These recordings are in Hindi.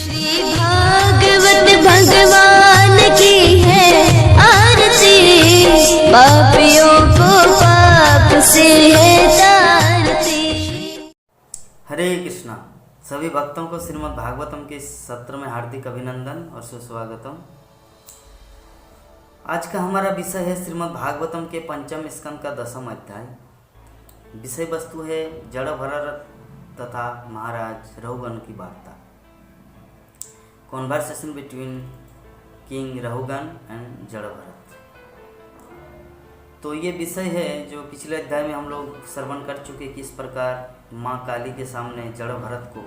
श्री भागवत भगवान की है आरती, पापियों को पाप से है तारती। हरे कृष्णा। सभी भक्तों को श्रीमद् भागवतम के इस सत्र में हार्दिक अभिनंदन और सुस्वागतम। आज का हमारा विषय है श्रीमद् भागवतम के पंचम स्कंद का 10वां अध्याय। विषय वस्तु है जड़ भरत तथा महाराज रहुगण की वार्ता। Conversation between king Rahugana and जड़ भरत। तो ये विषय है जो पिछले अध्याय में हम लोग श्रवण कर चुके, किस प्रकार माँ काली के सामने जड़ भरत को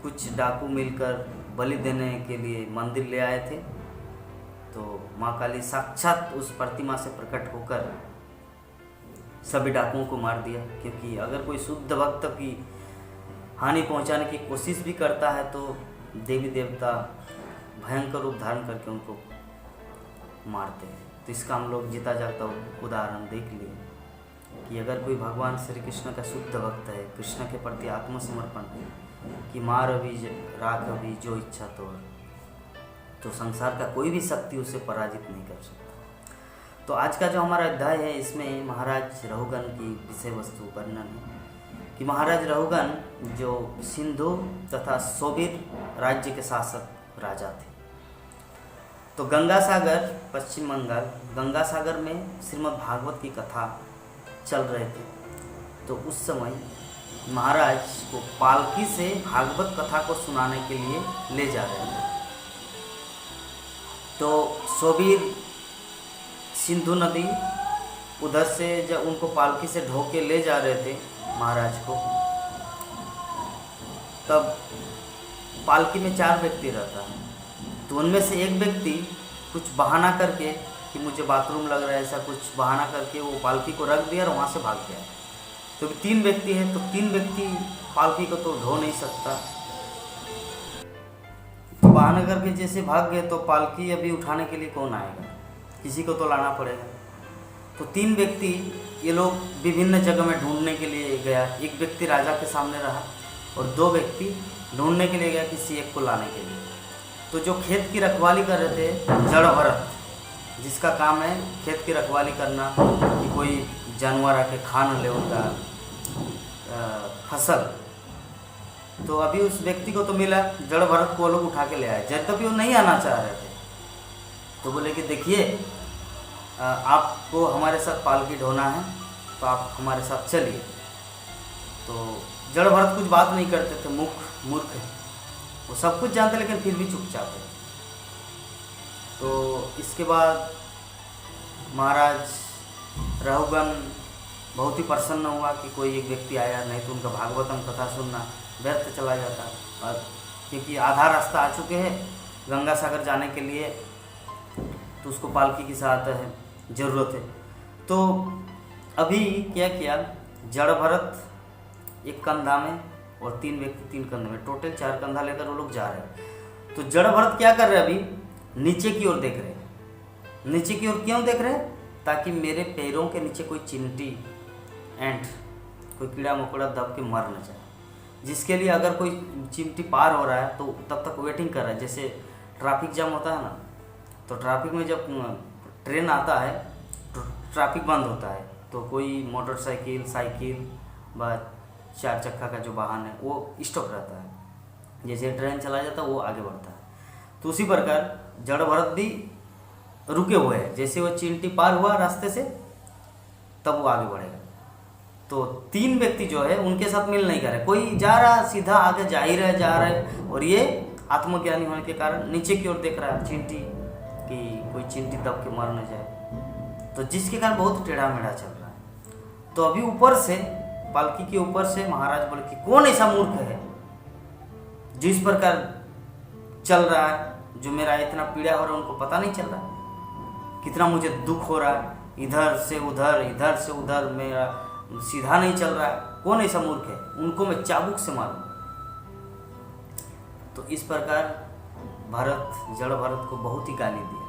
कुछ डाकू मिलकर बलि देने के लिए मंदिर ले आए थे। तो माँ काली साक्षात उस प्रतिमा से प्रकट होकर सभी डाकुओं को मार दिया, क्योंकि अगर कोई शुद्ध भक्त की हानि पहुंचाने की कोशिश भी करता है तो देवी देवता भयंकर रूप धारण करके उनको मारते हैं। तो इसका हम लोग जीता जागता उदाहरण देख लिए कि अगर कोई भगवान श्री कृष्ण का शुद्ध भक्त है, कृष्ण के प्रति आत्मसमर्पण है कि मार अभी राख अभी जो इच्छा तो संसार का कोई भी शक्ति उसे पराजित नहीं कर सकता। तो आज का जो हमारा अध्याय है इसमें महाराज रहुगण की विषय वस्तु वर्णन है कि महाराज रहुगण जो सिंधु तथा सोबीर राज्य के शासक राजा थे। तो गंगा सागर, पश्चिम बंगाल गंगा सागर में श्रीमद् भागवत की कथा चल रहे थे। तो उस समय महाराज को पालकी से भागवत कथा को सुनाने के लिए ले जा रहे थे। तो सोबीर सिंधु नदी उधर से जब उनको पालकी से ढो के ले जा रहे थे महाराज को, तब पालकी में 4 व्यक्ति रहता है। तो उनमें से एक व्यक्ति कुछ बहाना करके कि मुझे बाथरूम लग रहा है, ऐसा कुछ बहाना करके वो पालकी को रख दिया और वहाँ से भाग गया। तो 3 व्यक्ति हैं, तो 3 व्यक्ति पालकी को तो ढो नहीं सकता। तो बहाना करके जैसे भाग गए तो पालकी अभी उठाने के लिए कौन आएगा, किसी को तो लाना पड़ेगा। तो 3 व्यक्ति ये लोग विभिन्न जगह में ढूंढने के लिए गया। एक व्यक्ति राजा के सामने रहा और 2 व्यक्ति ढूंढने के लिए गया किसी एक को लाने के लिए। तो जो खेत की रखवाली कर रहे थे जड़ भरत, जिसका काम है खेत की रखवाली करना कि कोई जानवर आके खा न ले उनका फसल, तो अभी उस व्यक्ति को तो मिला, जड़ भरत को वो लोग उठा के ले आए। यद्यपि वो नहीं आना चाह रहे थे। तो बोले कि देखिए आपको हमारे साथ पालकी ढोना है तो आप हमारे साथ चलिए। तो जड़ भरत कुछ बात नहीं करते थे, मूर्ख है, वो सब कुछ जानते लेकिन फिर भी चुपचाप है। तो इसके बाद महाराज रहुगण बहुत ही प्रसन्न हुआ कि कोई एक व्यक्ति आया, नहीं तो उनका भागवतम कथा सुनना व्यर्थ चला जाता। और क्योंकि आधा रास्ता आ चुके हैं गंगा सागर जाने के लिए, तो उसको पालकी की सहायता ज़रूरत है। तो अभी क्या किया, जड़ भरत एक कंधा में और 3 व्यक्ति 3 कंधे में, टोटल 4 कंधा लेकर वो लोग जा रहे हैं। तो जड़ भरत क्या कर रहे हैं, अभी नीचे की ओर देख रहे हैं। नीचे की ओर क्यों देख रहे हैं, ताकि मेरे पैरों के नीचे कोई चिंटी, एंट, कोई कीड़ा मकोड़ा दब के मर न जाए। जिसके लिए अगर कोई चिमटी पार हो रहा है तो तब तक वेटिंग कर रहा है। जैसे ट्रैफिक जाम होता है ना, तो ट्रैफिक में जब ट्रेन आता है तो ट्रैफिक बंद होता है, तो कोई मोटरसाइकिल, साइकिल व 4 चक्का का जो वाहन है वो स्टॉप रहता है। जैसे ट्रेन चला जाता है वो आगे बढ़ता है। तो उसी प्रकार जड़ भरत भी रुके हुए हैं। जैसे वो चिंटी पार हुआ रास्ते से तब वो आगे बढ़ेगा। तो 3 व्यक्ति जो है उनके साथ मिल नहीं कर रहे, कोई जा रहा सीधा आगे जा ही रहे, जा रहे, और ये आत्मज्ञानी होने के कारण नीचे की ओर देख रहा है चिंटी कि कोई चिंटी दब के मर न जाए। तो जिसके कारण बहुत टेढ़ा मेढ़ा चल रहा है। तो अभी ऊपर से, पालकी के ऊपर से महाराज बोले कि कौन ऐसा मूर्ख है जो इस प्रकार चल रहा है, जो मेरा इतना पीड़ा हो रहा है उनको पता नहीं चल रहा, कितना मुझे दुख हो रहा है, इधर से उधर मेरा सीधा नहीं चल रहा है, कौन ऐसा मूर्ख है, उनको मैं चाबुक से मारूं। तो इस प्रकार जड़ भरत को बहुत ही गाली दिया।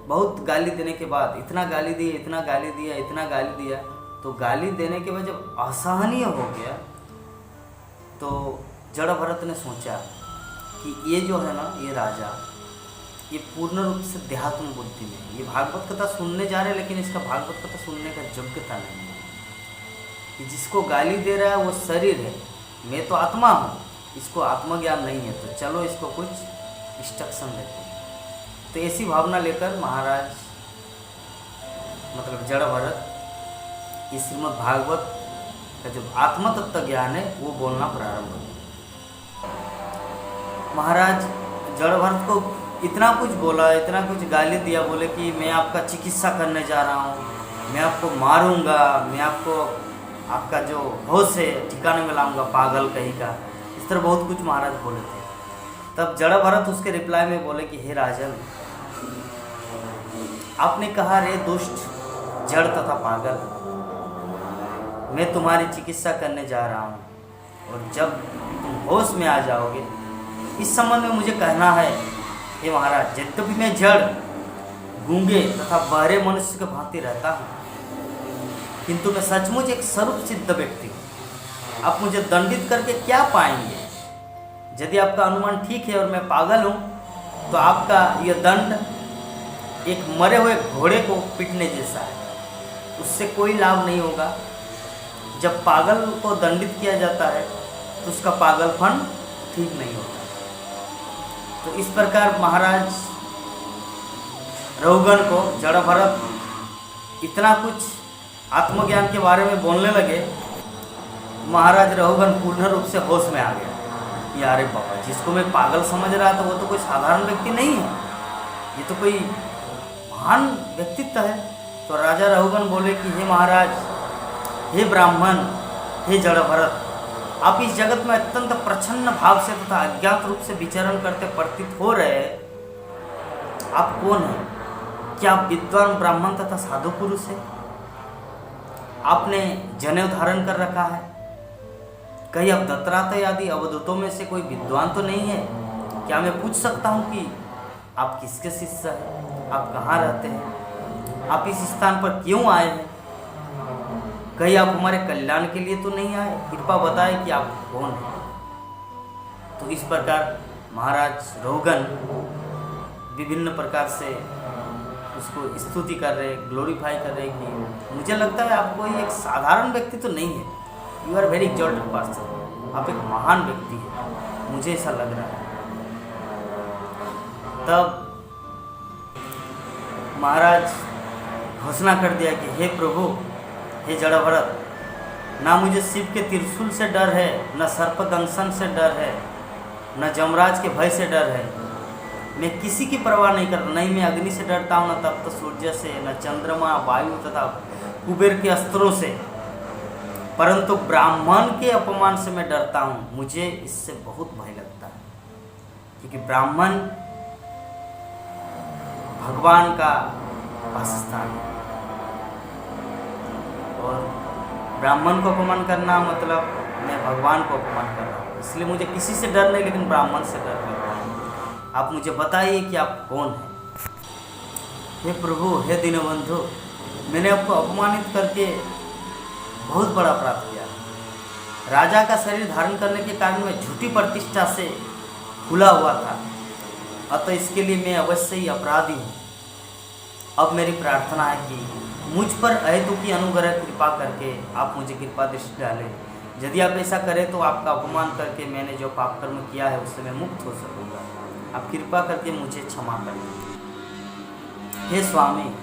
बहुत गाली देने के बाद इतना गाली दिया, तो गाली देने के बाद जब असहनीय हो गया तो जड़ भरत ने सोचा कि ये जो है ना, ये राजा, ये पूर्ण रूप से देहात्म बुद्धि में, ये भागवत कथा सुनने जा रहे हैं लेकिन इसका भागवत कथा सुनने का योग्यता नहीं है। कि जिसको गाली दे रहा है वो शरीर है, मैं तो आत्मा हूँ, इसको आत्मज्ञान नहीं है, तो चलो इसको कुछ इंस्ट्रक्शन देते हैं। तो ऐसी भावना लेकर महाराज मतलब जड़ भरत इस श्रीमद् भागवत का जो आत्म तत्व ज्ञान है वो बोलना प्रारंभ हो। महाराज जड़ भरत को इतना कुछ बोला, इतना कुछ गाली दिया, बोले कि मैं आपका चिकित्सा करने जा रहा हूँ, मैं आपको मारूंगा, मैं आपको आपका जो होश है ठिकाने में लाऊंगा, पागल कहीं का। इस तरह बहुत कुछ महाराज बोले थे। तब जड़ भरत उसके रिप्लाई में बोले कि हे राजन, आपने कहा रे दुष्ट जड़ तथा पागल, मैं तुम्हारी चिकित्सा करने जा रहा हूँ, और जब तुम होश में आ जाओगे, इस संबंध में मुझे कहना है हे महाराज, यद्यपि मैं जड़, गूंगे तथा बहरे मनुष्य के भांति रहता हूँ, किंतु मैं सचमुच एक स्वरूप सिद्ध व्यक्ति हूँ। आप मुझे दंडित करके क्या पाएंगे? यदि आपका अनुमान ठीक है और मैं पागल हूँ, तो आपका यह दंड एक मरे हुए घोड़े को पीटने जैसा है, उससे कोई लाभ नहीं होगा। जब पागल को दंडित किया जाता है तो उसका पागलपन ठीक नहीं होता। तो इस प्रकार महाराज रघुगण को जड़ भरत इतना कुछ आत्मज्ञान के बारे में बोलने लगे, महाराज रघुगण पूर्ण रूप से होश में आ गया। यारे बाबा, जिसको मैं पागल समझ रहा था वो तो कोई साधारण व्यक्ति नहीं है, ये तो कोई महान व्यक्तित्व है। तो राजा रघुगण बोले कि हे महाराज, हे ब्राह्मण, हे जड़ भरत, आप इस जगत में अत्यंत प्रसन्न भाव से तथा अज्ञात रूप से विचरण करते प्रतीत हो रहे हैं। आप कौन हैं? क्या आप विद्वान ब्राह्मण तथा साधु पुरुष है? आपने जनेऊ धारण कर रखा है? कहीं आप दत्तात्रेय आदि अवधूतों में से कोई विद्वान तो नहीं है? क्या मैं पूछ सकता हूँ कि आप किसके शिष्य हैं? आप कहाँ रहते हैं? आप इस स्थान पर क्यों आए हैं? कहीं आप हमारे कल्याण के लिए तो नहीं आए? कृपा बताएं कि आप कौन हैं। तो इस प्रकार महाराज रघुगण विभिन्न प्रकार से उसको स्तुति कर रहे, ग्लोरीफाई कर रहे कि मुझे लगता है आप कोई एक साधारण व्यक्ति तो नहीं है, you are very exalted person, आप एक महान व्यक्ति हैं, मुझे ऐसा लग रहा है। तब महाराज घोषणा कर दिया कि हे प्रभु, हे जड़ भरत, ना मुझे शिव के त्रिशूल से डर है, न सर्पदंशन से डर है, न जमराज के भय से डर है। मैं किसी की परवाह नहीं करता, नहीं मैं अग्नि से डरता हूँ, न तप्त सूर्य से, न चंद्रमा, वायु तथा कुबेर के अस्त्रों से, परंतु ब्राह्मण के अपमान से मैं डरता हूँ। मुझे इससे बहुत भय लगता है, क्योंकि ब्राह्मण भगवान का वासस्थान है, और ब्राह्मण को अपमान करना मतलब मैं भगवान को अपमान कर रहा हूँ। इसलिए मुझे किसी से डर नहीं, लेकिन ब्राह्मण से डर लगता है। आप मुझे बताइए कि आप कौन हैं? हे प्रभु, हे दीनबंधु, मैंने आपको अपमानित करके बहुत बड़ा अपराध किया। राजा का शरीर धारण करने के कारण मैं झूठी प्रतिष्ठा से खुला हुआ था, अतः इसके लिए मैं अवश्य ही अपराधी हूँ। अब मेरी प्रार्थना है कि मुझ पर अहेतुकी अनुग्रह कृपा करके आप मुझे कृपा दृष्टि डालें। यदि आप ऐसा करें तो आपका अपमान करके मैंने जो पाप कर्म किया है उससे मैं मुक्त हो सकूँगा। आप कृपा करके मुझे क्षमा करें। हे स्वामी,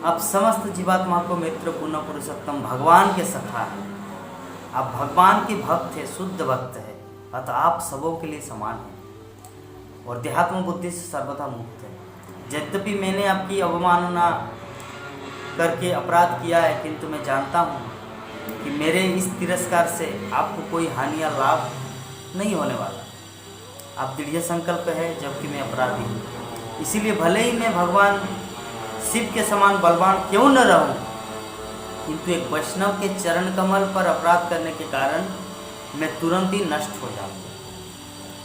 आप समस्त जीवात्मा को मित्र पुण्य पुरुषोत्तम भगवान के सखा हैं। आप भगवान के भक्त हैं, शुद्ध भक्त हैं, अतः आप सबों के लिए समान हैं और देहात्म बुद्धि से सर्वथा मुक्त है। यद्यपि मैंने आपकी अवमानना करके अपराध किया है, किंतु मैं जानता हूँ कि मेरे इस तिरस्कार से आपको कोई हानि या लाभ नहीं होने वाला। आप दृढ़ संकल्प है, जबकि मैं अपराधी हूँ। इसीलिए भले ही मैं भगवान शिव के समान बलवान क्यों न रहूं, किंतु एक वैष्णव के चरण कमल पर अपराध करने के कारण मैं तुरंत ही नष्ट हो जाऊंगा।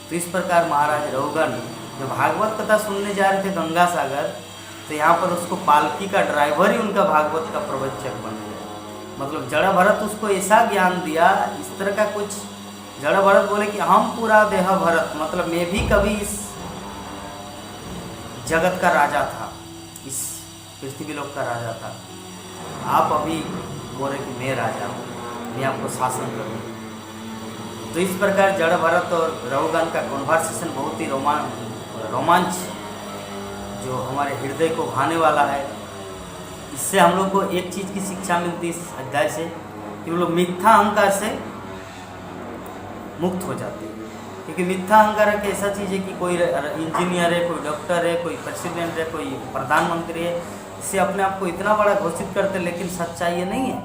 तो इस प्रकार महाराज रघुगण जो भागवत कथा सुनने जा रहे थे गंगा सागर, तो यहाँ पर उसको पालकी का ड्राइवर ही उनका भागवत का प्रवचक बन गया। मतलब जड़ भरत उसको ऐसा ज्ञान दिया, इस तरह का कुछ जड़ भरत बोले कि हम पूरा देह भरत, मतलब मैं भी कभी इस जगत का राजा था, इस पृथ्वी लोक का राजा था। आप अभी बोले कि मैं राजा हूँ, मैं आपको शासन करूँ। तो इस प्रकार जड़ भरत और रहुगण का कॉन्वर्सेशन बहुत ही रोमांच जो हमारे हृदय को भाने वाला है। इससे हम लोग को एक चीज़ की शिक्षा मिलती है इस अध्याय से कि हम लोग मिथ्या अहंकार से मुक्त हो जाते हैं। क्योंकि मिथ्या अहंकार एक ऐसा चीज़ है कि कोई इंजीनियर है, कोई डॉक्टर है, कोई प्रेसिडेंट है, कोई प्रधानमंत्री है, इससे अपने आप को इतना बड़ा घोषित करते, लेकिन सच्चाई ये नहीं है।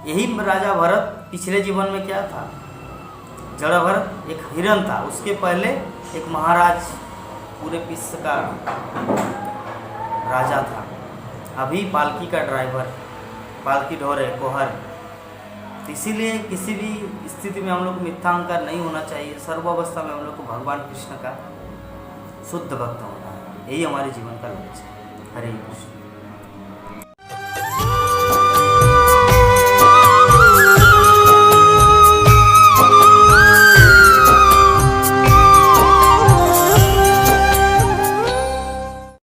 यही राजा भरत पिछले जीवन में क्या था, जड़ भरत एक हिरण था, उसके पहले एक महाराज पूरे विश्व का राजा था, अभी पालकी का ड्राइवर, पालकी ढोर है, कोहर। इसीलिए किसी भी स्थिति में हम लोग को मिथ्या अहंकार नहीं होना चाहिए। सर्वावस्था में हम लोग को भगवान कृष्ण का शुद्ध भक्त होना है, यही हमारे जीवन का लक्ष्य है। हरे कृष्ण।